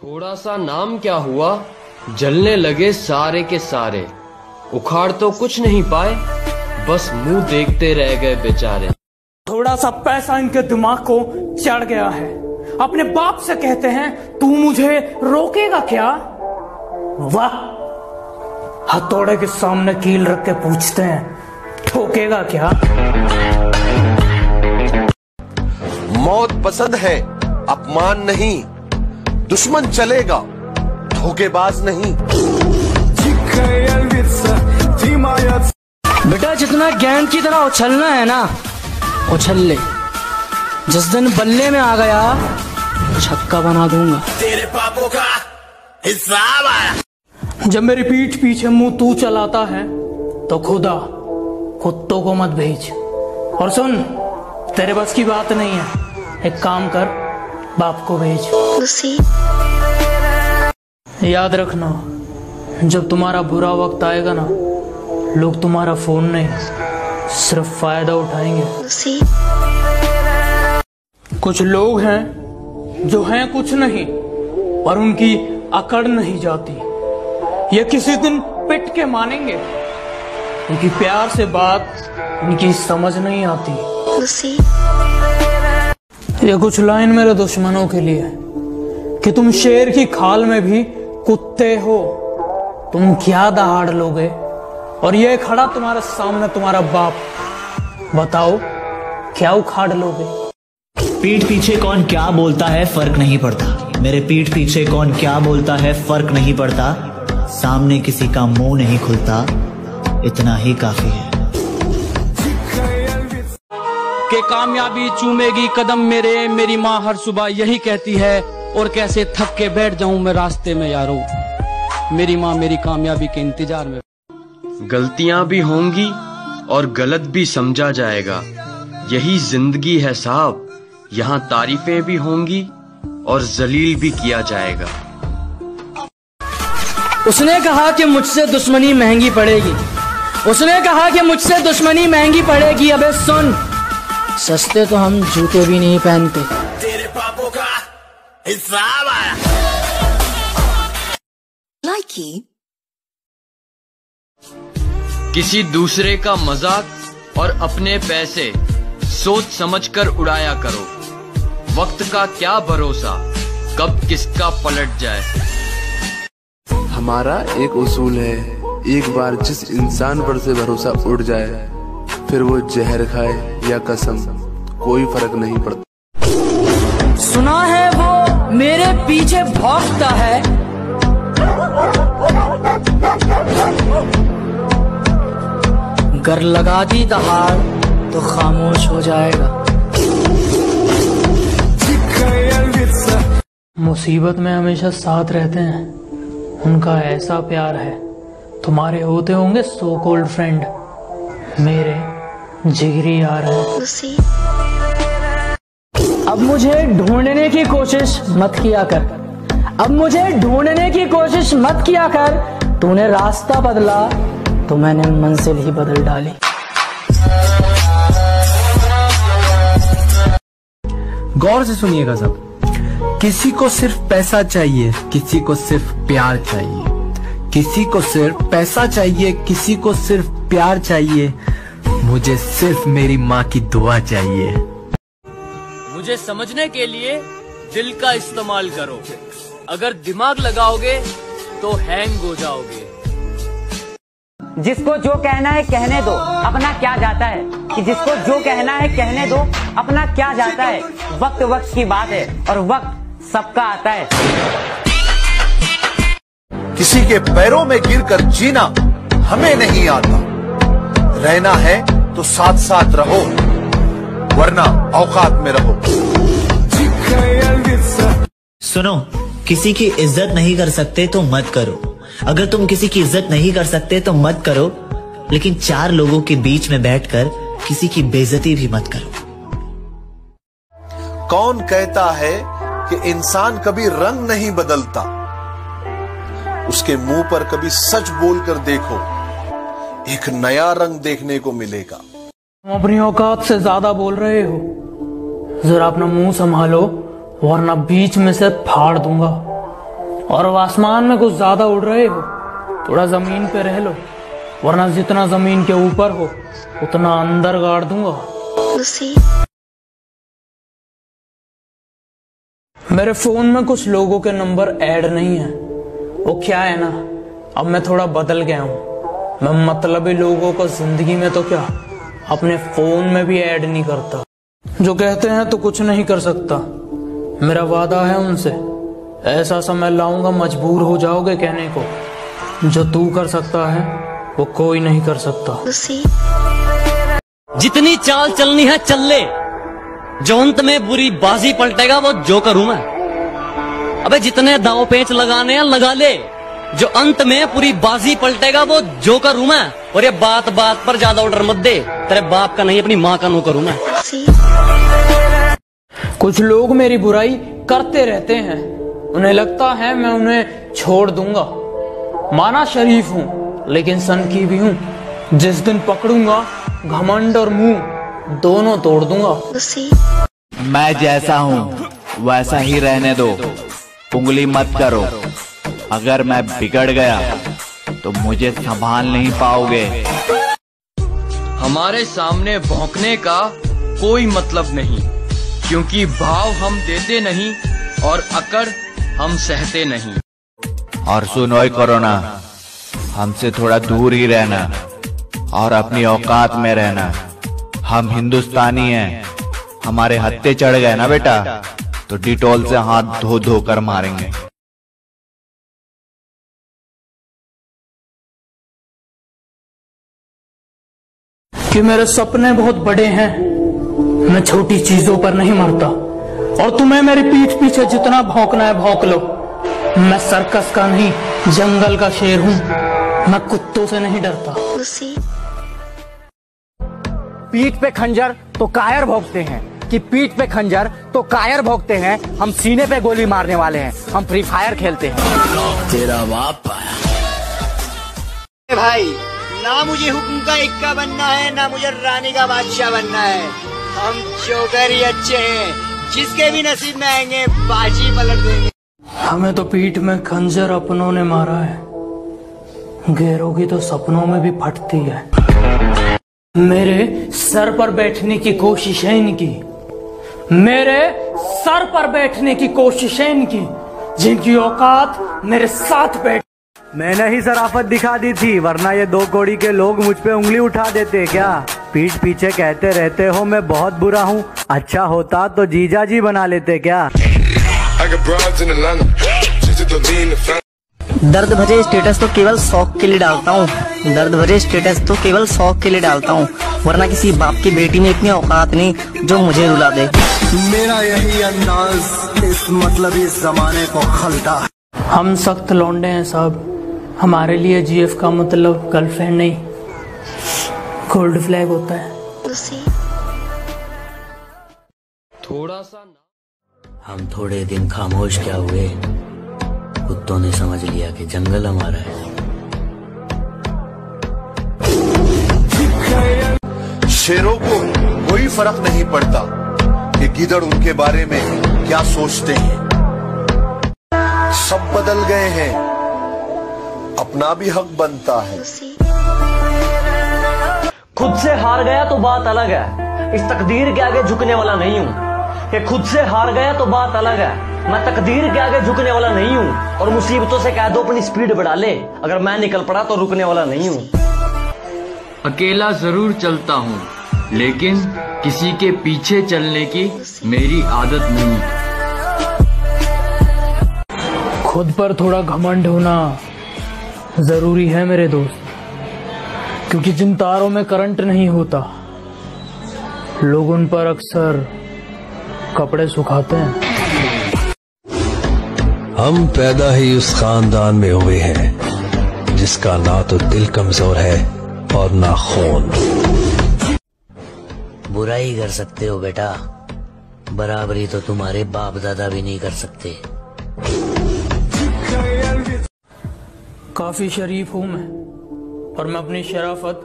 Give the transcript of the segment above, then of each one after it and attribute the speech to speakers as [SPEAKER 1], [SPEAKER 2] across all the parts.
[SPEAKER 1] थोड़ा सा नाम क्या हुआ, जलने लगे सारे के सारे। उखाड़ तो कुछ नहीं पाए, बस मुंह देखते रह गए बेचारे।
[SPEAKER 2] थोड़ा सा पैसा इनके दिमाग को चढ़ गया है। अपने बाप से कहते हैं तू मुझे रोकेगा क्या? वाह, हथौड़े के सामने कील रख के पूछते हैं ठोकेगा क्या?
[SPEAKER 3] मौत पसंद है, अपमान नहीं। दुश्मन चलेगा, धोखेबाज नहीं।
[SPEAKER 2] बेटा जितना गेंद की तरह उछलना है ना, उछल ले। जिस दिन बल्ले में आ गया, छक्का बना दूंगा।
[SPEAKER 4] तेरे पापों का हिसाब आया।
[SPEAKER 2] जब मेरी पीठ पीछे मुंह तू चलाता है तो खुदा कुत्तों को मत भेज। और सुन, तेरे बस की बात नहीं है, एक काम कर, बाप को भेज। याद रखना, जब तुम्हारा बुरा वक्त आएगा ना, लोग तुम्हारा फोन नहीं सिर्फ फायदा उठाएंगे। कुछ लोग हैं जो हैं कुछ नहीं, और उनकी अकड़ नहीं जाती। ये किसी दिन पिट के मानेंगे, उनकी प्यार से बात इनकी समझ नहीं आती। ये कुछ लाइन मेरे दुश्मनों के लिए कि तुम शेर की खाल में भी कुत्ते हो। तुम क्या दहाड़ लोगे? और ये खड़ा तुम्हारे सामने तुम्हारा बाप, बताओ क्या उखाड़ लोगे?
[SPEAKER 5] पीठ पीछे कौन क्या बोलता है फर्क नहीं पड़ता। मेरे पीठ पीछे कौन क्या बोलता है फर्क नहीं पड़ता। सामने किसी का मुंह नहीं खुलता, इतना ही काफी है।
[SPEAKER 6] कि कामयाबी चूमेगी कदम मेरे, मेरी माँ हर सुबह यही कहती है। और कैसे थक के बैठ जाऊं मैं रास्ते में यारो, मेरी माँ मेरी कामयाबी के इंतजार में।
[SPEAKER 1] गलतियां भी होंगी और गलत भी समझा जाएगा, यही जिंदगी है साहब। यहाँ तारीफें भी होंगी और जलील भी किया जाएगा।
[SPEAKER 2] उसने कहा कि मुझसे दुश्मनी महंगी पड़ेगी। उसने कहा कि मुझसे दुश्मनी महंगी पड़ेगी। अबे सुन, सस्ते तो हम जूते भी नहीं पहनते।
[SPEAKER 4] तेरे पापों का हिसाब आया।
[SPEAKER 1] किसी दूसरे का मजाक और अपने पैसे सोच समझकर उड़ाया करो। वक्त का क्या भरोसा, कब किसका पलट जाए।
[SPEAKER 7] हमारा एक उसूल है, एक बार जिस इंसान पर से भरोसा उड़ जाए, फिर वो जहर खाए या कसम, कोई फर्क नहीं पड़ता।
[SPEAKER 2] सुना है वो मेरे पीछे भौंकता है, गर लगा दी दहाड़ तो खामोश हो जाएगा। मुसीबत में हमेशा साथ रहते हैं, उनका ऐसा प्यार है। तुम्हारे होते होंगे सो कॉल्ड फ्रेंड, मेरे जिगरी यार है। अब मुझे ढूंढने की कोशिश मत किया कर, अब मुझे ढूंढने की कोशिश मत किया कर। तूने रास्ता बदला तो मैंने मंजिल ही बदल डाली।
[SPEAKER 8] गौर से सुनिएगा सब। किसी को सिर्फ पैसा चाहिए, किसी को सिर्फ प्यार चाहिए। किसी को सिर्फ पैसा चाहिए, किसी को सिर्फ प्यार चाहिए। मुझे सिर्फ मेरी माँ की दुआ चाहिए।
[SPEAKER 1] मुझे समझने के लिए दिल का इस्तेमाल करो, अगर दिमाग लगाओगे तो हैंग हो जाओगे।
[SPEAKER 9] जिसको जो कहना है कहने दो, अपना क्या जाता है। कि जिसको जो कहना है कहने दो, अपना क्या जाता है। वक्त वक्त की बात है और वक्त सबका आता है।
[SPEAKER 3] किसी के पैरों में गिरकर जीना हमें नहीं आता। रहना है तो साथ साथ रहो, वरना औकात में रहो।
[SPEAKER 5] सुनो, किसी की इज्जत नहीं कर सकते तो मत करो। अगर तुम किसी की इज्जत नहीं कर सकते तो मत करो, लेकिन चार लोगों के बीच में बैठकर किसी की बेइज्जती भी मत करो।
[SPEAKER 3] कौन कहता है कि इंसान कभी रंग नहीं बदलता? उसके मुंह पर कभी सच बोलकर देखो, एक नया रंग देखने को मिलेगा।
[SPEAKER 2] तुम अपनी औकात से ज्यादा बोल रहे हो, जरा अपना मुंह संभालो वरना बीच में से फाड़ दूंगा। और अब आसमान में कुछ ज्यादा उड़ रहे हो, थोड़ा जमीन पे रह लो, वरना जितना जमीन के ऊपर हो उतना अंदर गाड़ दूंगा। मेरे फोन में कुछ लोगों के नंबर ऐड नहीं है। वो क्या है ना, अब मैं थोड़ा बदल गया हूँ। मैं मतलबी लोगों को जिंदगी में तो क्या, अपने फोन में भी ऐड नहीं करता। जो कहते हैं तो कुछ नहीं कर सकता। मेरा वादा है उनसे, ऐसा समय लाऊंगा मजबूर हो जाओगे कहने को, जो तू कर सकता है वो कोई नहीं कर सकता।
[SPEAKER 6] जितनी चाल चलनी है चल ले, जो अंत में बुरी बाजी पलटेगा वो जोकर हूं मैं। अबे जितने दांव पेच लगाने हैं लगा ले, जो अंत में पूरी बाजी पलटेगा वो जोकर हूं मैं। और ये बात बात पर ज्यादा ऑर्डर मत दे, तेरे बाप का नहीं अपनी माँ का नौकर हूं मैं।
[SPEAKER 2] कुछ लोग मेरी बुराई करते रहते हैं, उन्हें लगता है मैं उन्हें छोड़ दूंगा। माना शरीफ हूँ लेकिन सनकी भी हूँ। जिस दिन पकड़ूंगा घमंड और मुंह दोनों तोड़ दूंगा।
[SPEAKER 10] मैं जैसा हूँ वैसा ही रहने दो, उंगली मत करो। अगर मैं बिगड़ गया तो मुझे संभाल नहीं पाओगे।
[SPEAKER 1] हमारे सामने भौंकने का कोई मतलब नहीं, क्योंकि भाव हम देते नहीं और अकड़ हम सहते नहीं।
[SPEAKER 10] और सुनो कोरोना, हमसे थोड़ा दूर ही रहना और अपनी औकात में रहना। हम हिंदुस्तानी हैं, हमारे हत्थे चढ़ गए ना बेटा तो डिटॉल से हाथ धो धो कर मारेंगे।
[SPEAKER 2] कि मेरे सपने बहुत बड़े हैं, मैं छोटी चीजों पर नहीं मरता। और तुम्हें मेरी पीठ पीछे जितना भौंकना है भौंक लो। मैं सर्कस का नहीं जंगल का शेर हूँ, मैं कुत्तों से नहीं डरता।
[SPEAKER 11] पीठ पे खंजर तो कायर भोंकते हैं, कि पीठ पे खंजर तो कायर भोंकते हैं। हम सीने पे गोली मारने वाले हैं, हम फ्री फायर खेलते हैं।
[SPEAKER 4] तेरा बाप आया।
[SPEAKER 12] भाई ना मुझे हुक्म का इक्का बनना है, ना मुझे रानी का बादशाह बनना है। हम जोकर ही अच्छे हैं, जिसके भी नसीब में आएंगे बाजी पलट देंगे।
[SPEAKER 2] हमें तो पीठ में खंजर अपनों ने मारा है, गैरों की तो सपनों में भी फटती है। मेरे सर पर बैठने की कोशिश है इनकी, मेरे सर पर बैठने की कोशिश है इनकी, जिनकी औकात मेरे साथ बैठ।
[SPEAKER 11] मैंने ही शराफत दिखा दी थी, वरना ये 2 कौड़ी के लोग मुझ पे उंगली उठा देते क्या। पीठ पीछे कहते रहते हो मैं बहुत बुरा हूँ, अच्छा होता तो जीजा जी बना लेते क्या।
[SPEAKER 9] दर्द भरे स्टेटस तो केवल शौक के लिए डालता हूँ, दर्द भरे स्टेटस तो केवल शौक के लिए डालता हूँ, वरना किसी बाप की बेटी में इतनी औकात नहीं जो मुझे रुला दे।
[SPEAKER 4] मेरा यही अंदाज इस मतलब इस जमाने को खलता।
[SPEAKER 2] हम सख्त लौंडे हैं साहब, हमारे लिए जीएफ का मतलब गर्लफ्रेंड नहीं गोल्ड फ्लैग होता है।
[SPEAKER 1] थोड़ा सा
[SPEAKER 13] हम थोड़े दिन खामोश क्या हुए, कुत्तों ने समझ लिया कि जंगल हमारा है।
[SPEAKER 3] शेरों को कोई फर्क नहीं पड़ता कि गिदड़ उनके बारे में क्या सोचते हैं। सब बदल गए हैं, अपना भी हक बनता है।
[SPEAKER 6] खुद से हार गया तो बात अलग है, इस तकदीर के आगे झुकने वाला नहीं हूँ। कि खुद से हार गया तो बात अलग है, मैं तकदीर के आगे झुकने वाला नहीं हूँ। और मुसीबतों से कह दो अपनी स्पीड बढ़ा ले, अगर मैं निकल पड़ा तो रुकने वाला नहीं हूँ।
[SPEAKER 1] अकेला जरूर चलता हूँ, लेकिन किसी के पीछे चलने की मेरी आदत नहीं।
[SPEAKER 2] खुद पर थोड़ा घमंड होना जरूरी है मेरे दोस्त, क्योंकि जिन तारों में करंट नहीं होता लोग उन पर अक्सर कपड़े सुखाते हैं।
[SPEAKER 14] हम पैदा ही उस खानदान में हुए हैं जिसका ना तो दिल कमजोर है और ना खून।
[SPEAKER 13] बुराई कर सकते हो बेटा, बराबरी तो तुम्हारे बाप दादा भी नहीं कर सकते।
[SPEAKER 2] काफी शरीफ हूं मैं, और मैं अपनी शराफत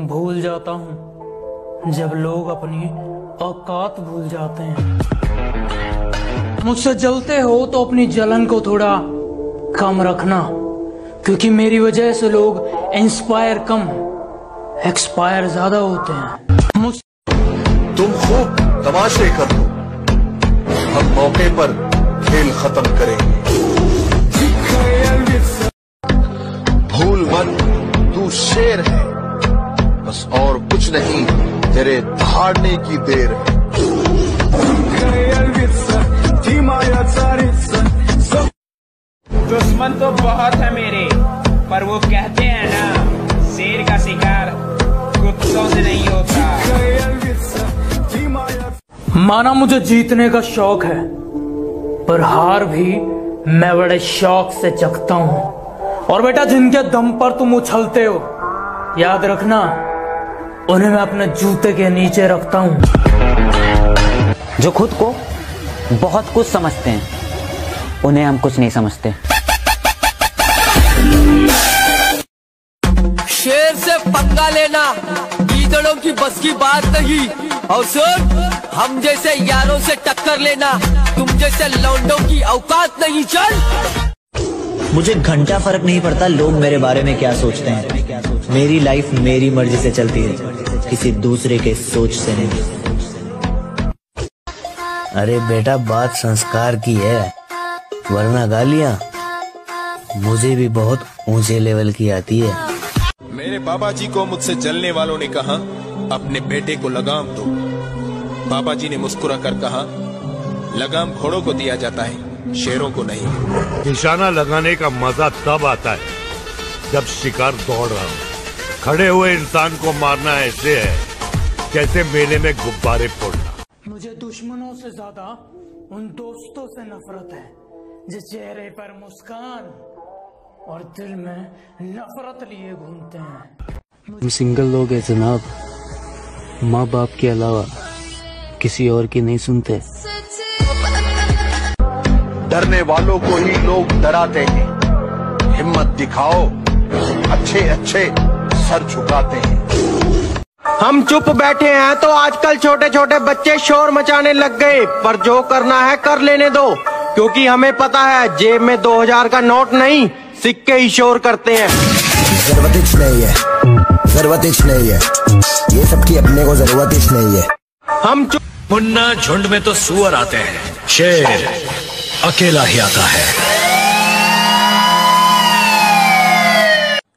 [SPEAKER 2] भूल जाता हूं जब लोग अपनी औकात भूल जाते हैं। मुझसे जलते हो तो अपनी जलन को थोड़ा कम रखना, क्योंकि मेरी वजह से लोग इंस्पायर कम एक्सपायर ज्यादा होते हैं।
[SPEAKER 3] तुम खूब तमाशे कर लो, हम मौके पर खेल खत्म करेंगे। भूल मत, तू शेर है, बस और कुछ नहीं, तेरे दहाड़ने की देर है।
[SPEAKER 15] दुश्मन तो बहुत है मेरे, पर वो कहते हैं ना, शेर का शिकार कुत्तों से नहीं होता।
[SPEAKER 2] माना मुझे जीतने का शौक है, पर हार भी मैं बड़े शौक से चखता हूं। और बेटा, जिनके दम पर तुम उछलते हो, याद रखना, उन्हें मैं अपने जूते के नीचे रखता हूं।
[SPEAKER 9] जो खुद को बहुत कुछ समझते हैं, उन्हें हम कुछ नहीं समझते।
[SPEAKER 16] शेर से पंगा लेना गीदड़ों की बस की बात नहीं। और सुन, हम जैसे यारों से टक्कर लेना तुम जैसे लौंडों की औकात नहीं। चल,
[SPEAKER 5] मुझे घंटा फर्क नहीं पड़ता लोग मेरे बारे में क्या सोचते हैं। मेरी लाइफ मेरी मर्जी से चलती है, किसी दूसरे के सोच से नहीं।
[SPEAKER 13] अरे बेटा, बात संस्कार की है, वरना गालियां मुझे भी बहुत ऊंचे लेवल की आती है।
[SPEAKER 17] मेरे बाबा जी को मुझसे जलने वालों ने कहा, अपने बेटे को लगाम दो। बाबा जी ने मुस्कुरा कर कहा, लगाम घोड़ों को दिया जाता है, शेरों को नहीं।
[SPEAKER 18] निशाना लगाने का मजा तब आता है जब शिकार दौड़ रहा हो। खड़े हुए इंसान को मारना ऐसे है जैसे मेले में गुब्बारे फोड़ना।
[SPEAKER 2] मुझे दुश्मनों से ज्यादा उन दोस्तों से नफरत है जिस चेहरे पर मुस्कान और दिल में नफरत लिए घूमते हैं।
[SPEAKER 19] हम सिंगल लोग हैं जनाब, माँ बाप के अलावा किसी और की नहीं सुनते।
[SPEAKER 3] डरने वालों को ही लोग डराते हैं, हिम्मत दिखाओ, अच्छे अच्छे सर झुकाते हैं।
[SPEAKER 12] हम चुप बैठे हैं तो आजकल छोटे छोटे बच्चे शोर मचाने लग गए, पर जो करना है कर लेने दो, क्योंकि हमें पता है जेब में 2000 का नोट नहीं, सिक्के ही शोर करते हैं।
[SPEAKER 4] जरूरत नहीं है, जरूरत नहीं है, ये सबकी अपने को जरूरत नहीं है।
[SPEAKER 12] हम चुप।
[SPEAKER 14] मुन्ना झुंड में तो सुअर आते हैं, शेर अकेला ही आता है।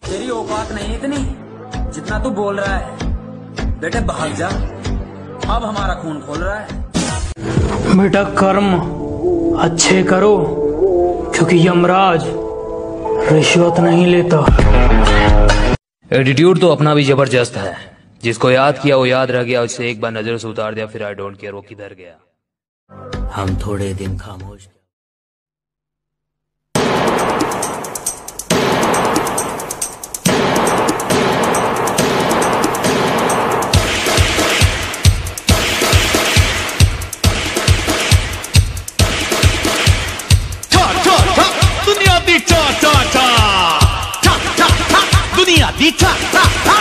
[SPEAKER 9] तेरी औकात नहीं इतनी जितना तू बोल रहा है। बेटे भाग जा, अब हमारा खून खोल रहा है।
[SPEAKER 2] बेटा, कर्म अच्छे करो, क्योंकि यमराज रिश्वत नहीं लेता।
[SPEAKER 20] एटीट्यूड तो अपना भी जबरदस्त है, जिसको याद किया वो याद रह गया, उससे एक बार नजर से उतार दिया फिर आई डोंट केयर वो किधर गया।
[SPEAKER 13] हम थोड़े दिन खामोश।
[SPEAKER 14] दुनिया दी चा चा चा चा चा चा, दुनिया दी चा चा चा।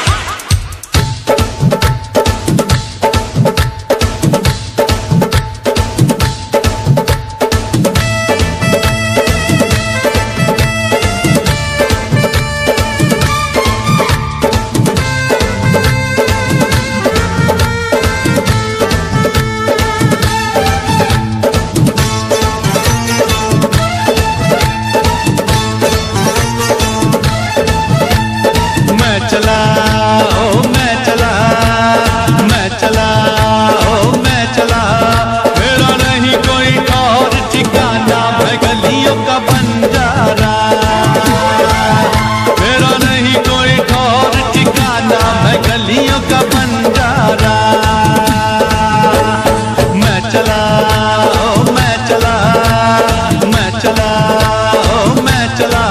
[SPEAKER 14] चला